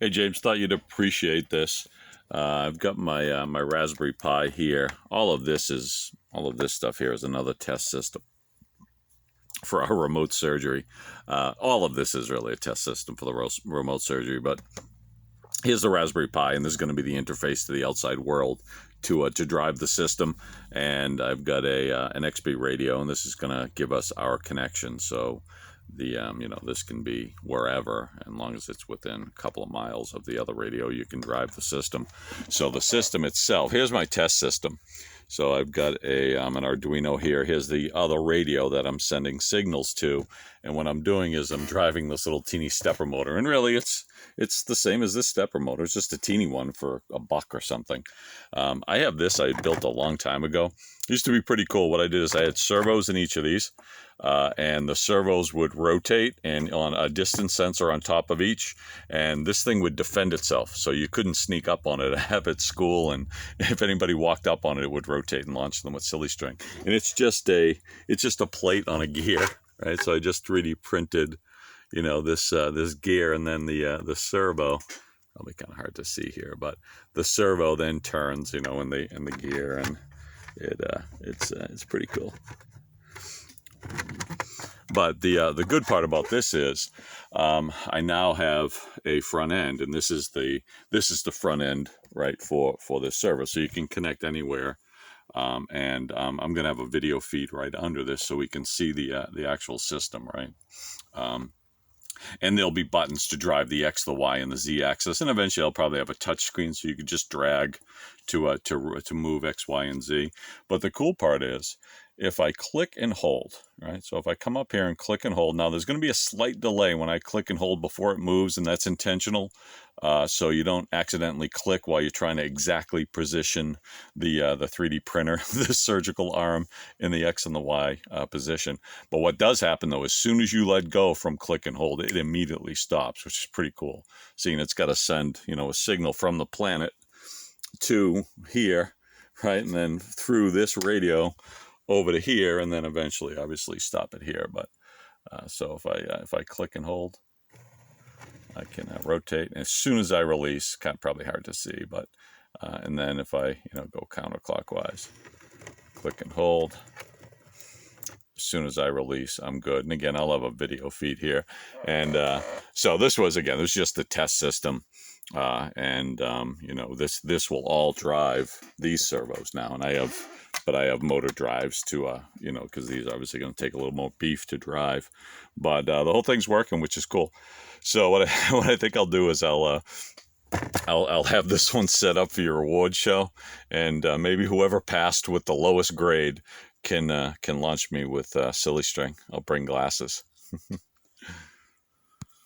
Hey James, thought you'd appreciate this. I've got my Raspberry Pi here. All of this stuff here is another test system for our remote surgery. All of this is really a test system for the remote surgery. But here's the Raspberry Pi, and this is going to be the interface to the outside world to drive the system. And I've got an XB radio, and this is going to give us our connection. So this can be wherever, as long as it's within a couple of miles of the other radio, you can drive the system. So the system itself, here's my test system. So I've got an Arduino here. Here's the other radio that I'm sending signals to. And what I'm doing is I'm driving this little teeny stepper motor. And really, it's the same as this stepper motor. It's just a teeny one for $1 or something. I have this I built a long time ago. It used to be pretty cool. What I did is I had servos in each of these. And the servos would rotate and on a distance sensor on top of each, and this thing would defend itself, so you couldn't sneak up on it. I have at school, and if anybody walked up on it, it would rotate and launch them with silly string. And it's just a plate on a gear, right? So I just 3D printed, this gear, and then the servo. Probably kind of hard to see here, but the servo then turns, in the gear, and it's pretty cool. But the good part about this is I now have a front end, and this is the front end, right, for this server, so you can connect anywhere. And I'm going to have a video feed right under this, so we can see the actual system, right. And there'll be buttons to drive the X, the Y, and the Z axis, and eventually I'll probably have a touch screen, so you can just drag to move X, Y, and Z. But the cool part is, if I click and hold, right? So if I come up here and click and hold, now there's going to be a slight delay when I click and hold before it moves, and that's intentional, so you don't accidentally click while you're trying to exactly position the 3D printer, the surgical arm, in the X and the Y position. But what does happen, though, as soon as you let go from click and hold, it immediately stops, which is pretty cool. Seeing it's got to send, a signal from the planet to here, right, and then through this radio over to here, and then eventually, obviously, stop it here. But so if I click and hold, I can rotate. And as soon as I release, probably hard to see, but and then if I go counterclockwise, click and hold. As soon as I release, I'm good. And again, I'll have a video feed here. And so this was just the test system. This will all drive these servos now. And I have motor drives to, because these are obviously going to take a little more beef to drive. But the whole thing's working, which is cool. So what I think I'll do is I'll have this one set up for your award show, and maybe whoever passed with the lowest grade can launch me with silly string. I'll bring glasses.